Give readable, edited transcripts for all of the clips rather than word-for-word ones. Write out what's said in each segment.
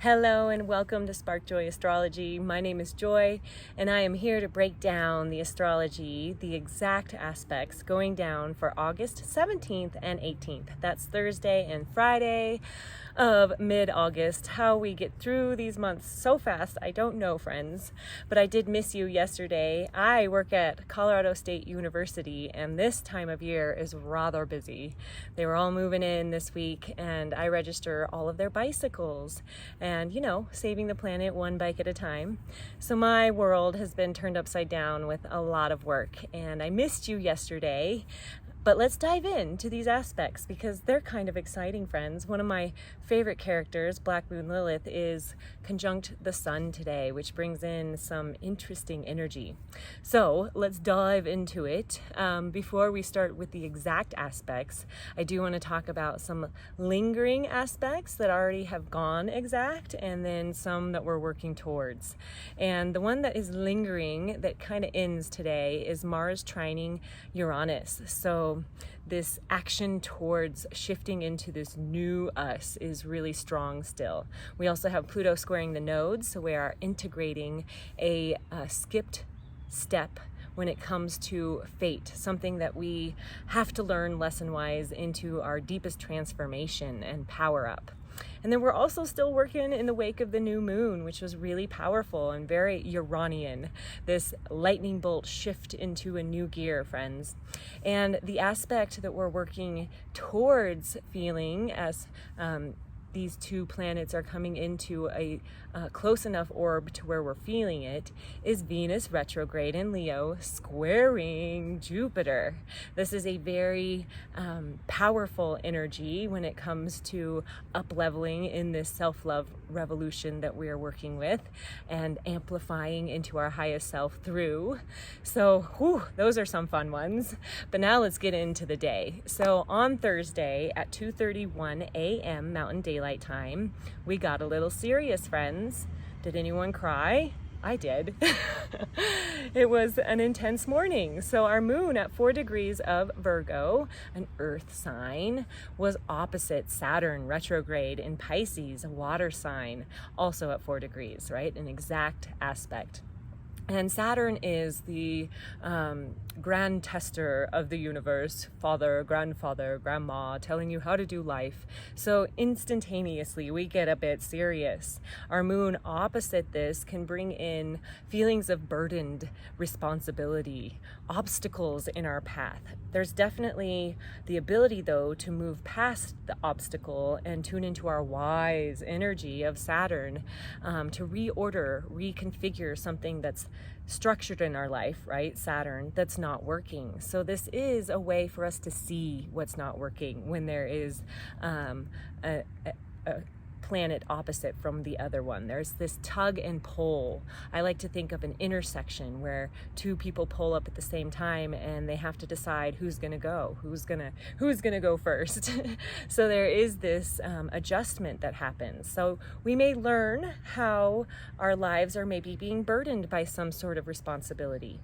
Hello and welcome to Spark Joy Astrology. My name is Joy and I am here to break down the astrology, the exact aspects going down for August 17th and 18th. That's Thursday and Friday of mid-August. How we get through these months so fast, I don't know, friends, but I did miss you yesterday. I work at Colorado State University and this time of year is rather busy. They were all moving in this week and I register all of their bicycles and, saving the planet one bike at a time. So my world has been turned upside down with a lot of work and I missed you yesterday. But let's dive into these aspects because they're kind of exciting, friends. One of my favorite characters, Black Moon Lilith, is conjunct the sun today, which brings in some interesting energy. So let's dive into it. Before we start with the exact aspects, I do want to talk about some lingering aspects that already have gone exact and then some that we're working towards. And the one that is lingering that kind of ends today is Mars trining Uranus. So this action towards shifting into this new us is really strong still. We also have Pluto squaring the nodes, so we are integrating a skipped step when it comes to fate, something that we have to learn lesson-wise into our deepest transformation and power up. And then we're also still working in the wake of the new moon, which was really powerful and very Uranian, this lightning bolt shift into a new gear, friends. And the aspect that we're working towards feeling as these two planets are coming into a close enough orb to where we're feeling it is Venus retrograde in Leo squaring Jupiter. This is a very powerful energy when it comes to up-leveling in this self-love revolution that we are working with and amplifying into our highest self through. So those are some fun ones. But now let's get into the day. So on Thursday at 2:31 a.m. Mountain Daylight Time, we got a little serious, friends. Did anyone cry? I did. It was an intense morning. So our moon at 4 degrees of Virgo, an earth sign, was opposite Saturn retrograde in Pisces, a water sign, also at 4 degrees, right? An exact aspect. And Saturn is the grand tester of the universe, father, grandfather, grandma, telling you how to do life. So instantaneously, we get a bit serious. Our moon opposite this can bring in feelings of burdened responsibility, obstacles in our path. There's definitely the ability, though, to move past the obstacle and tune into our wise energy of Saturn to reorder, reconfigure something that's structured in our life, right? Saturn, that's not working. So this is a way for us to see what's not working when there is a planet opposite from the other one. There's this tug and pull. I like to think of an intersection where two people pull up at the same time and they have to decide who's gonna go, who's gonna go first. So there is this adjustment that happens. So we may learn how our lives are maybe being burdened by some sort of responsibility.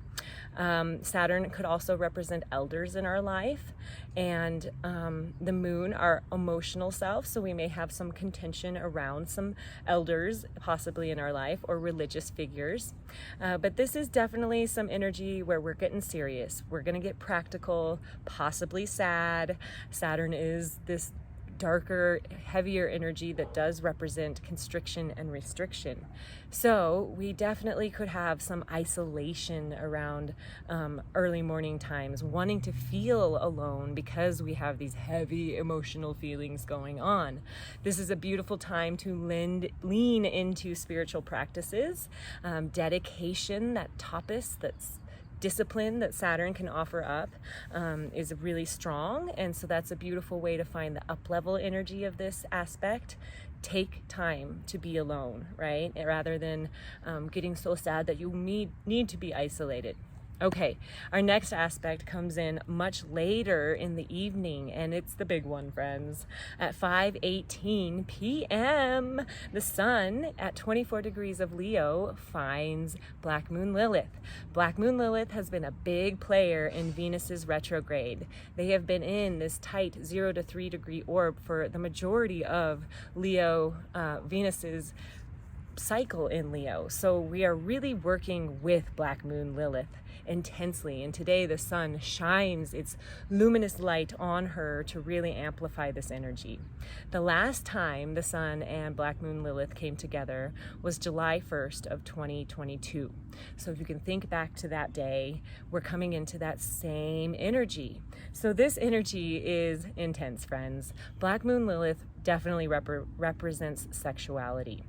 Saturn could also represent elders in our life, and the moon, our emotional self. So we may have some contention around some elders possibly in our life or religious figures. But this is definitely some energy where we're getting serious. We're going to get practical, possibly sad. Saturn is this darker, heavier energy that does represent constriction and restriction. So we definitely could have some isolation around early morning times, wanting to feel alone because we have these heavy emotional feelings going on. This is a beautiful time to lean into spiritual practices, dedication, that tapas, that's discipline that Saturn can offer up is really strong, and so that's a beautiful way to find the up-level energy of this aspect. Take time to be alone, right? Rather than getting so sad that you need to be isolated. Okay, our next aspect comes in much later in the evening, and it's the big one, friends. At 5:18 p.m., the sun at 24 degrees of Leo finds Black Moon Lilith. Black Moon Lilith has been a big player in Venus's retrograde. They have been in this tight 0 to 3 degree orb for the majority of Leo, Venus's cycle in Leo. So we are really working with Black Moon Lilith intensely, and today the sun shines its luminous light on her to really amplify this energy. The last time the sun and Black Moon Lilith came together was July 1st of 2022. So if you can think back to that day, we're coming into that same energy. So this energy is intense, friends. Black Moon Lilith definitely represents sexuality.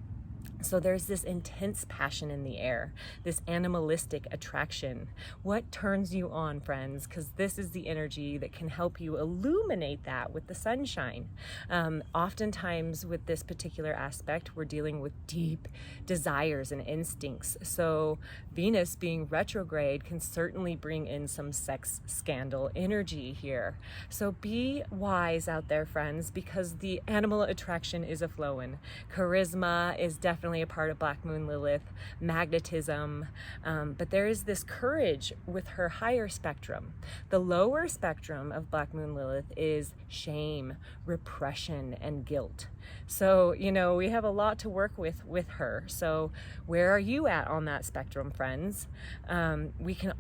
So there's this intense passion in the air, this animalistic attraction. What turns you on, friends? Because this is the energy that can help you illuminate that with the sunshine. Oftentimes with this particular aspect, we're dealing with deep desires and instincts. So Venus being retrograde can certainly bring in some sex scandal energy here. So be wise out there, friends, because the animal attraction is a-flowing. Charisma is definitely a part of Black Moon Lilith, magnetism, but there is this courage with her higher spectrum. The lower spectrum of Black Moon Lilith is shame, repression, and guilt. So, we have a lot to work with her. So where are you at on that spectrum, friends? We can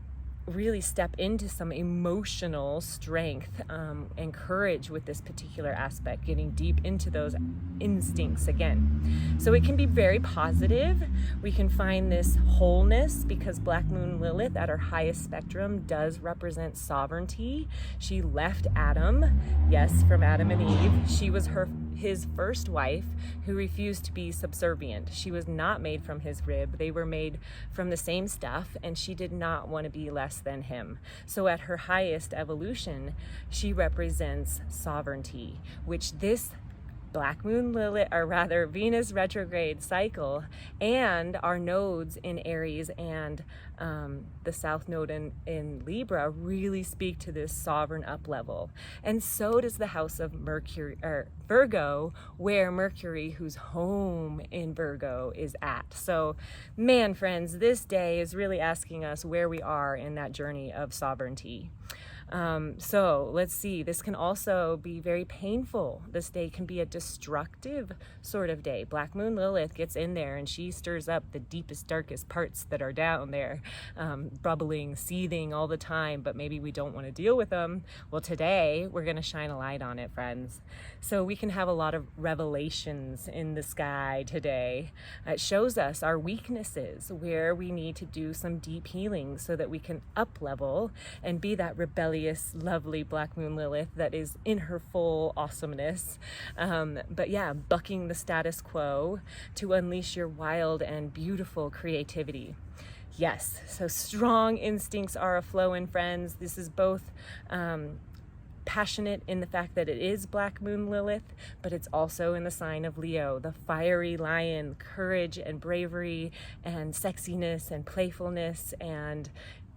really step into some emotional strength and courage with this particular aspect, getting deep into those instincts again. So it can be very positive. We can find this wholeness because Black Moon Lilith at her highest spectrum does represent sovereignty. She left Adam, yes, from Adam and Eve. She was his first wife who refused to be subservient. She was not made from his rib. They were made from the same stuff, and she did not want to be less than him. So at her highest evolution, she represents sovereignty, which this Black Moon Lilith, or rather Venus retrograde cycle, and our nodes in Aries and the South Node in Libra really speak to this sovereign up level. And so does the house of Mercury, or Virgo, where Mercury, who's home in Virgo, is at. So, man, friends, this day is really asking us where we are in that journey of sovereignty. So let's see, this can also be very painful. This day can be a destructive sort of day. Black Moon Lilith gets in there and she stirs up the deepest, darkest parts that are down there, bubbling, seething all the time, but maybe we don't want to deal with them. Well, today we're going to shine a light on it, friends. So we can have a lot of revelations in the sky today. It shows us our weaknesses, where we need to do some deep healing so that we can up level and be that rebellious, lovely Black Moon Lilith that is in her full awesomeness. But yeah, bucking the status quo to unleash your wild and beautiful creativity. Yes, so strong instincts are a-flowing, friends. This is both passionate in the fact that it is Black Moon Lilith, but it's also in the sign of Leo, the fiery lion, courage and bravery and sexiness and playfulness and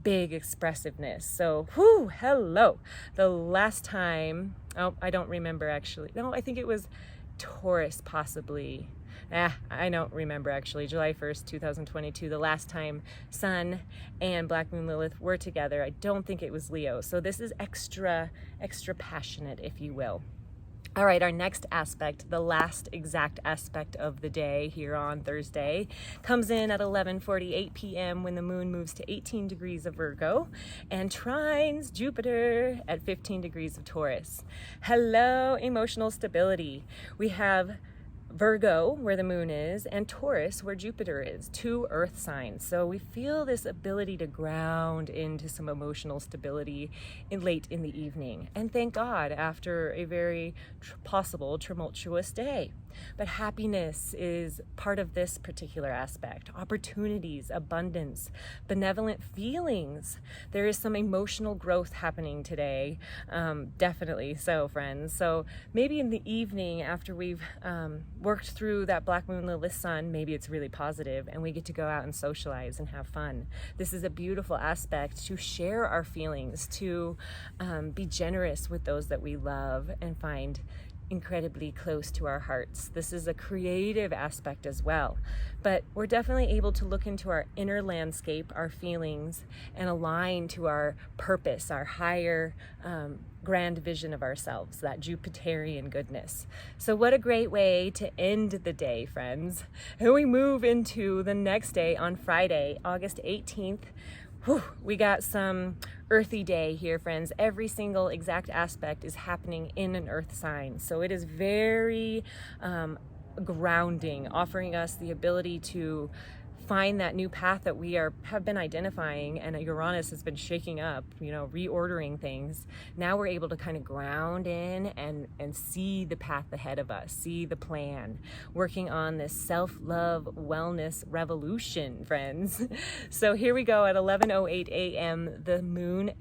big expressiveness. So, hello. The last time, I don't remember actually. No, I think it was Taurus possibly. I don't remember actually. July 1st, 2022, the last time Sun and Black Moon Lilith were together. I don't think it was Leo. So this is extra passionate, if you will. All right, our next aspect, the last exact aspect of the day here on Thursday, comes in at 11:48 p.m. when the moon moves to 18 degrees of Virgo and trines Jupiter at 15 degrees of Taurus. Hello, emotional stability. We have Virgo, where the moon is, and Taurus, where Jupiter is, two earth signs. So we feel this ability to ground into some emotional stability late in the evening. And thank God, after a very possible tumultuous day. But happiness is part of this particular aspect. Opportunities, abundance, benevolent feelings. There is some emotional growth happening today. Definitely so, friends. So maybe in the evening after we've worked through that black moon Lilith sun, maybe it's really positive, and we get to go out and socialize and have fun. This is a beautiful aspect to share our feelings, to be generous with those that we love and find incredibly close to our hearts. This is a creative aspect as well, but we're definitely able to look into our inner landscape, our feelings, and align to our purpose, our higher grand vision of ourselves, that Jupiterian goodness. So what a great way to end the day, friends. And we move into the next day on Friday, August 18th. Whew, we got some earthy day here, friends. Every single exact aspect is happening in an earth sign. So it is very grounding, offering us the ability to find that new path that we have been identifying, and Uranus has been shaking up, reordering things. Now we're able to kind of ground in and see the path ahead of us, see the plan, working on this self-love wellness revolution, friends. So here we go at 11:08 a.m. The moon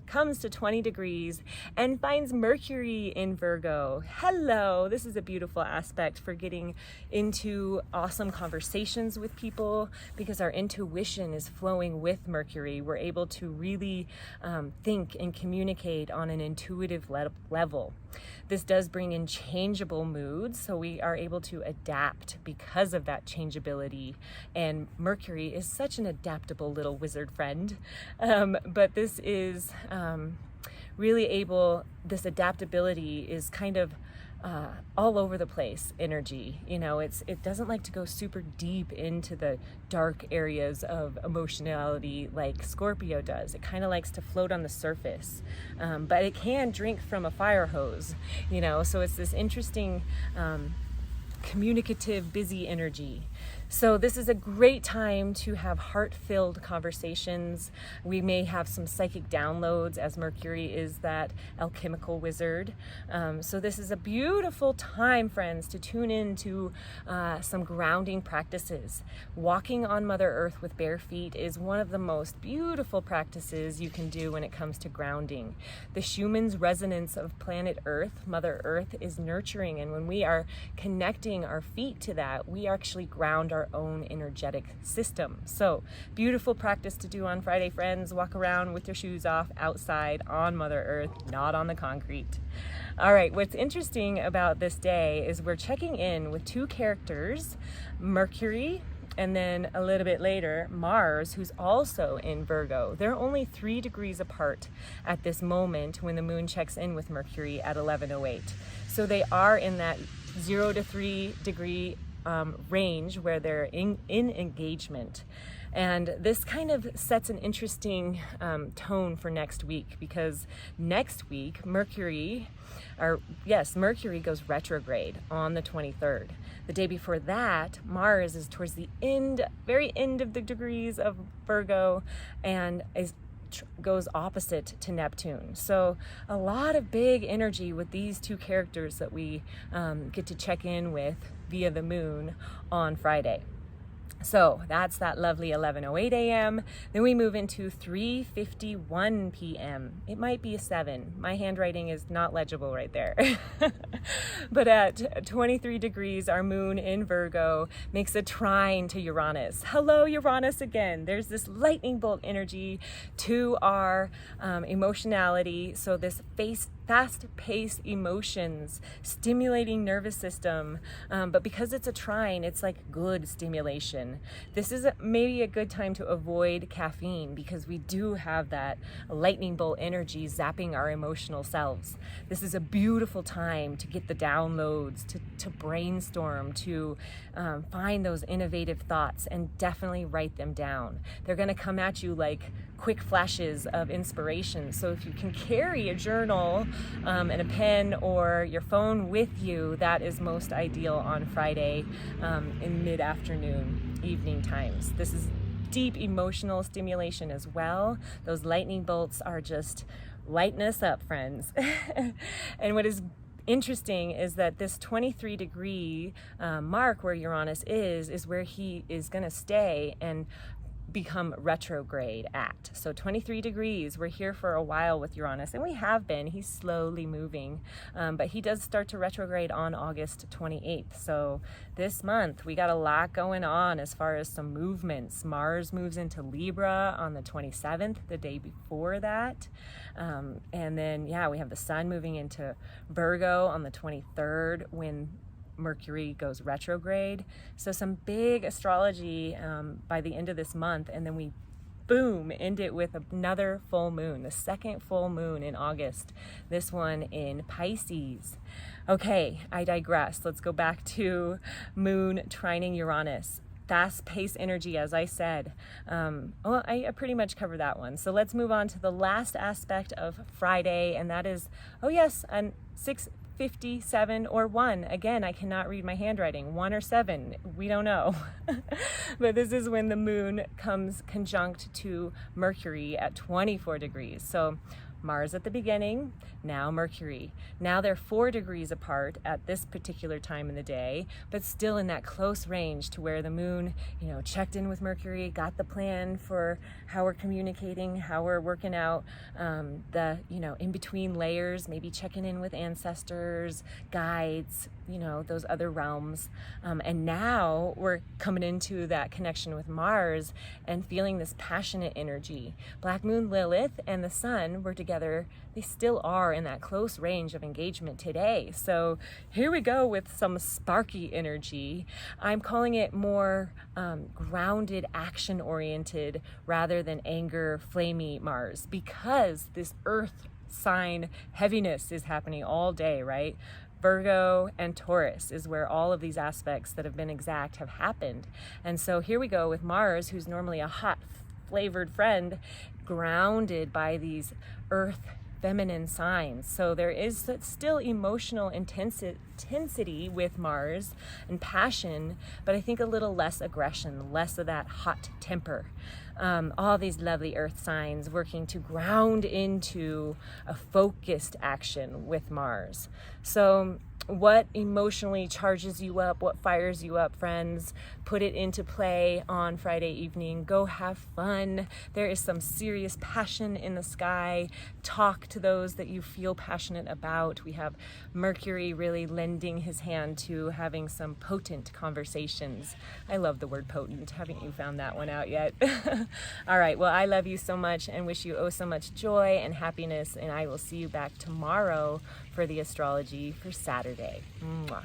comes to 20 degrees and finds Mercury in Virgo. Hello, this is a beautiful aspect for getting into awesome conversations with people, because our intuition is flowing with Mercury. We're able to really think and communicate on an intuitive level. This does bring in changeable moods, so we are able to adapt because of that changeability. And Mercury is such an adaptable little wizard friend. But this is this adaptability is kind of all over the place energy. It doesn't like to go super deep into the dark areas of emotionality like Scorpio does. It kind of likes to float on the surface, but it can drink from a fire hose, so it's this interesting communicative, busy energy. So this is a great time to have heart-filled conversations. We may have some psychic downloads, as Mercury is that alchemical wizard. So this is a beautiful time, friends, to tune into some grounding practices. Walking on Mother Earth with bare feet is one of the most beautiful practices you can do when it comes to grounding. The Schumann's resonance of planet Earth, Mother Earth, is nurturing, and when we are connecting our feet to that, we actually ground our own energetic system. So beautiful practice to do on Friday, friends. Walk around with your shoes off outside on Mother Earth, not on the concrete. All right, what's interesting about this day is we're checking in with two characters, Mercury, and then a little bit later, Mars, who's also in Virgo. They're only 3 degrees apart at this moment when the moon checks in with Mercury at 11:08. So they are in that 0 to 3 degree range where they're in engagement. And this kind of sets an interesting tone for next week, because next week Mercury goes retrograde on the 23rd. The day before that, Mars is towards the very end of the degrees of Virgo, and goes opposite to Neptune. So a lot of big energy with these two characters that we get to check in with via the moon on Friday. So that's that lovely 11:08 a.m. Then we move into 3:51 p.m. It might be a 7. My handwriting is not legible right there. But at 23 degrees, our moon in Virgo makes a trine to Uranus. Hello, Uranus again. There's this lightning bolt energy to our emotionality. So this fast-paced emotions, stimulating nervous system, but because it's a trine, it's like good stimulation. This is maybe a good time to avoid caffeine, because we do have that lightning bolt energy zapping our emotional selves. This is a beautiful time to get the downloads, to brainstorm, to find those innovative thoughts, and definitely write them down. They're going to come at you like quick flashes of inspiration. So if you can carry a journal and a pen or your phone with you, that is most ideal on Friday in mid-afternoon, evening times. This is deep emotional stimulation as well. Those lightning bolts are just lighting us up, friends. And what is interesting is that this 23 degree mark where Uranus is where he is going to stay, and become retrograde at. So 23 degrees, we're here for a while with Uranus, and we have been. He's slowly moving, but he does start to retrograde on August 28th. So this month we got a lot going on as far as some movements. Mars moves into Libra on the 27th, the day before that. And then, yeah, we have the sun moving into Virgo on the 23rd when Mercury goes retrograde. So some big astrology by the end of this month, and then we boom end it with another full moon, the second full moon in August, this one in Pisces. Okay, I digress. Let's go back to moon trining Uranus. Fast-paced energy, as I said. Well, I pretty much covered that one. So let's move on to the last aspect of Friday, and that is, oh yes, on 6:57 or 1. Again, I cannot read my handwriting. 1 or 7, we don't know. But this is when the moon comes conjunct to Mercury at 24 degrees. So Mars at the beginning, now Mercury. Now they're 4 degrees apart at this particular time in the day, but still in that close range to where the moon, checked in with Mercury, got the plan for how we're communicating, how we're working out the, in between layers, maybe checking in with ancestors, guides, those other realms. And now we're coming into that connection with Mars and feeling this passionate energy. Black moon Lilith and the sun were together. They still are in that close range of engagement today. So here we go with some sparky energy. I'm calling it more grounded, action-oriented rather than anger, flamey Mars, because this earth sign heaviness is happening all day, right? Virgo and Taurus is where all of these aspects that have been exact have happened. And so here we go with Mars, who's normally a hot flavored friend, grounded by these earth feminine signs. So there is still emotional intensity with Mars and passion, but I think a little less aggression, less of that hot temper. All these lovely earth signs working to ground into a focused action with Mars. So what emotionally charges you up, what fires you up, friends? Put it into play on Friday evening. Go have fun. There is some serious passion in the sky. Talk to those that you feel passionate about. We have Mercury really lending his hand to having some potent conversations. I love the word potent. Haven't you found that one out yet? All right, well, I love you so much and wish you so much joy and happiness, and I will see you back tomorrow for the astrology for Saturday. Mwah.